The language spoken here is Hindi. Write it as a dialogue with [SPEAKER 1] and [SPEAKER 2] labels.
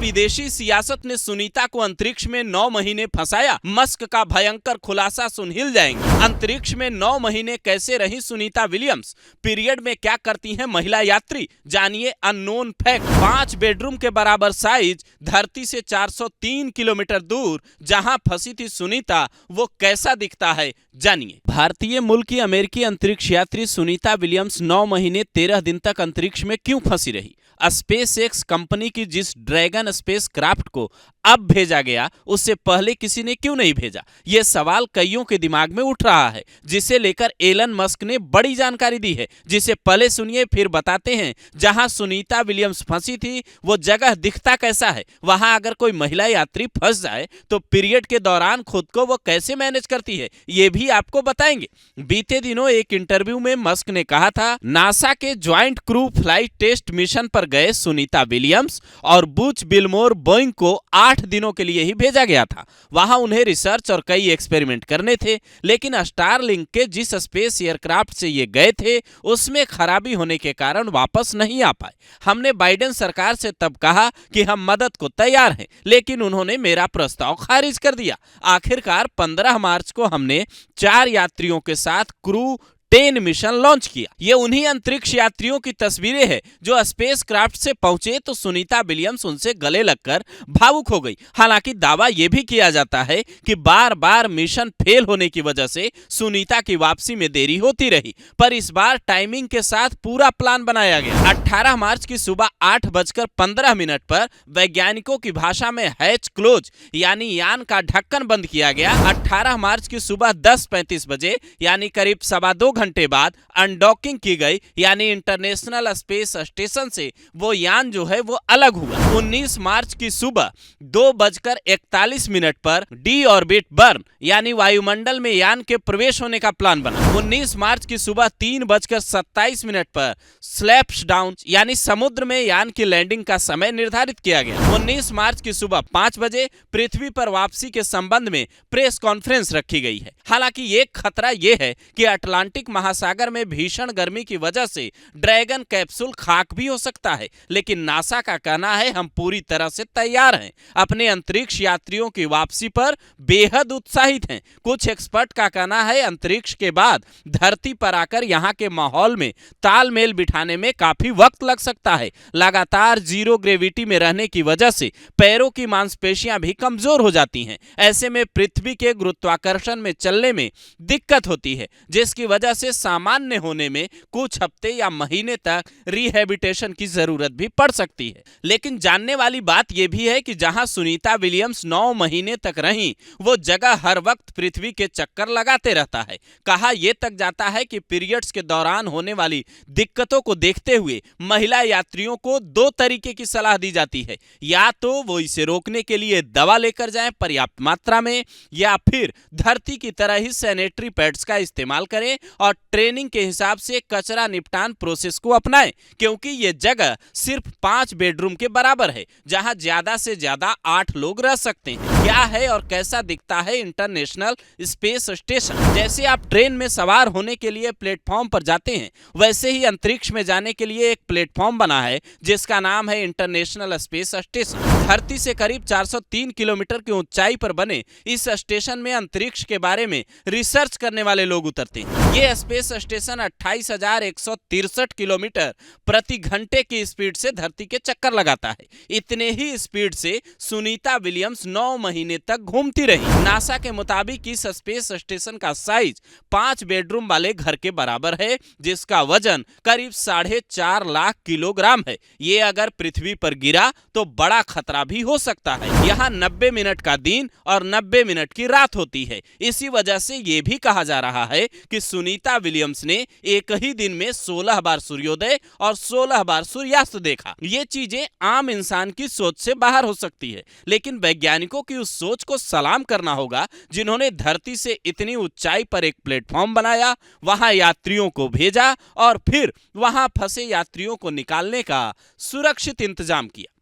[SPEAKER 1] विदेशी सियासत ने सुनीता को अंतरिक्ष में 9 महीने फंसाया, मस्क का भयंकर खुलासा सुन हिल जाएंगे। अंतरिक्ष में 9 महीने कैसे रही सुनीता विलियम्स, पीरियड में क्या करती हैं महिला यात्री, जानिए अननोन फैक्ट। 5 बेडरूम के बराबर साइज, धरती से 403 किलोमीटर दूर जहां फंसी थी सुनीता, वो कैसा दिखता है जानिए। भारतीय मूल की अमेरिकी अंतरिक्ष यात्री सुनीता विलियम्स 9 महीने 13 दिन तक अंतरिक्ष में क्यों फंसी रही? स्पेस एक्स कंपनी की जिस ड्रैगन स्पेस क्राफ्ट को अब भेजा गया, उससे पहले किसी ने क्यों नहीं भेजा? यह सवाल कईयों के दिमाग में उठ रहा है, जिसे लेकर एलन मस्क ने बड़ी जानकारी दी है, जिसे पहले सुनिए फिर बताते हैं। जहां सुनीता विलियम्स फंसी थी वो जगह दिखता कैसा है, वहां अगर कोई महिला यात्री फंस जाए तो पीरियड के दौरान खुद को वो कैसे मैनेज करती है, ये भी आपको बताएंगे। बीते दिनों एक इंटरव्यू में मस्क ने कहा था, नासा के joint crew flight test mission पर गए सुनीता विलियम्स और बुच विल्मोर बोइंग को 8 दिनों के लिए ही भेजा गया था। वहां उन्हें रिसर्च और कई एक्सपेरिमेंट करने थे, लेकिन स्टारलिंक के जिस स्पेस एयरक्राफ्ट से ये गए थे उसमें खराबी होने के कारण वापस नहीं आ पाए। हमने बाइडेन सरकार से तब कहा कि हम मदद को तैयार हैं, लेकिन उन्होंने मेरा प्रस्ताव खारिज कर दिया। आखिरकार 15 मार्च को हमने 4 यात्रियों के साथ क्रू 10 मिशन लॉन्च किया। ये उन्हीं अंतरिक्ष यात्रियों की तस्वीरें हैं जो स्पेस क्राफ्ट से पहुंचे तो सुनीता विलियम्स उनसे गले लगकर भावुक हो गई। हालांकि दावा यह भी किया जाता है कि बार बार मिशन फेल होने की वजह से सुनीता की वापसी में देरी होती रही, पर इस बार टाइमिंग के साथ पूरा प्लान बनाया गया। 18 मार्च की सुबह 8:15 पर वैज्ञानिकों की भाषा में हैच क्लोज यानी यान का ढक्कन बंद किया गया। 18 मार्च की सुबह 10:35 बजे यानी करीब 2.25 घंटे बाद अनडॉकिंग की गई, यानी इंटरनेशनल स्पेस स्टेशन से वो यान जो है वो अलग हुआ। 19 मार्च की सुबह 2:41 पर डी ऑर्बिट बर्न यानी वायुमंडल में यान के प्रवेश होने का प्लान बना। 19 मार्च की सुबह 3:27 पर स्लैप्स डाउन यानी समुद्र में यान की लैंडिंग का समय निर्धारित किया गया। 19 मार्च की सुबह 5 बजे पृथ्वी पर वापसी के संबंध में प्रेस कॉन्फ्रेंस रखी गई है। हालांकि एक खतरा यह है कि अटलांटिक महासागर में भीषण गर्मी की वजह से ड्रैगन कैप्सूल खाक भी हो सकता है, लेकिन नासा का कहना है हम पूरी तरह से तैयार हैं, अपने अंतरिक्ष यात्रियों की वापसी पर बेहद उत्साहित हैं। कुछ एक्सपर्ट का कहना है अंतरिक्ष के बाद धरती पर आकर यहां के माहौल में तालमेल बिठाने में काफी वक्त लग सकता है। लगातार जीरो ग्रेविटी में रहने की वजह से पैरों की मांसपेशियां भी कमजोर हो जाती हैं। ऐसे में पृथ्वी के गुरुत्वाकर्षण में चलने में दिक्कत होती है, जिसकी वजह से सामान्य होने में कुछ हफ्ते या महीने तक रिहैबिलिटेशन की जरूरत भी पड़ सकती है। लेकिन जानने वाली बात यह भी है कि जहां सुनीता विलियम्स 9 महीने तक रहीं, वो जगह हर वक्त पृथ्वी के चक्कर लगाते रहता है। कहा यह तक जाता है कि पीरियड्स के दौरान होने वाली दिक्कतों को देखते हुए महिला यात्रियों को 2 तरीके की सलाह दी जाती है, या तो वो इसे रोकने के लिए दवा लेकर जाएं पर्याप्त मात्रा में, या फिर धरती की तरह ही सैनिटरी पैड्स का इस्तेमाल करें और ट्रेनिंग के हिसाब से कचरा निपटान प्रोसेस को अपनाएं, क्योंकि ये जगह सिर्फ 5 बेडरूम के बराबर है, जहां ज्यादा से ज्यादा 8 लोग रह सकते हैं। क्या है और कैसा दिखता है इंटरनेशनल स्पेस स्टेशन? जैसे आप ट्रेन में सवार होने के लिए प्लेटफॉर्म पर जाते हैं, वैसे ही अंतरिक्ष में जाने के लिए एक प्लेटफॉर्म बना है जिसका नाम है इंटरनेशनल स्पेस स्टेशन। धरती से करीब 403 किलोमीटर की ऊंचाई पर बने इस स्टेशन में अंतरिक्ष के बारे में रिसर्च करने वाले लोग उतरते हैं। ये स्पेस स्टेशन 28,163 किलोमीटर प्रति घंटे की स्पीड से धरती के चक्कर लगाता है। इतने ही स्पीड से सुनीता विलियम्स 9 महीने तक घूमती रही। नासा के मुताबिक इस स्पेस स्टेशन का साइज 5 बेडरूम वाले घर के बराबर है, जिसका वजन करीब 4.5 लाख किलोग्राम है। ये अगर पृथ्वी पर गिरा तो बड़ा खतरा भी हो सकता है। यहाँ 90 मिनट का दिन और 90 मिनट की रात होती है। इसी वजह से ये भी कहा जा रहा है कि सुनीता विलियम्स ने एक ही दिन में 16 बार सूर्योदय और 16 बार सूर्यास्त देखा। ये चीजें आम इंसान की सोच से बाहर हो सकती है, लेकिन वैज्ञानिकों की उस सोच को सलाम करना होगा जिन्होंने धरती से इतनी ऊंचाई पर एक प्लेटफॉर्म बनाया, वहां यात्रियों को भेजा और फिर वहां फंसे यात्रियों को निकालने का सुरक्षित इंतजाम किया।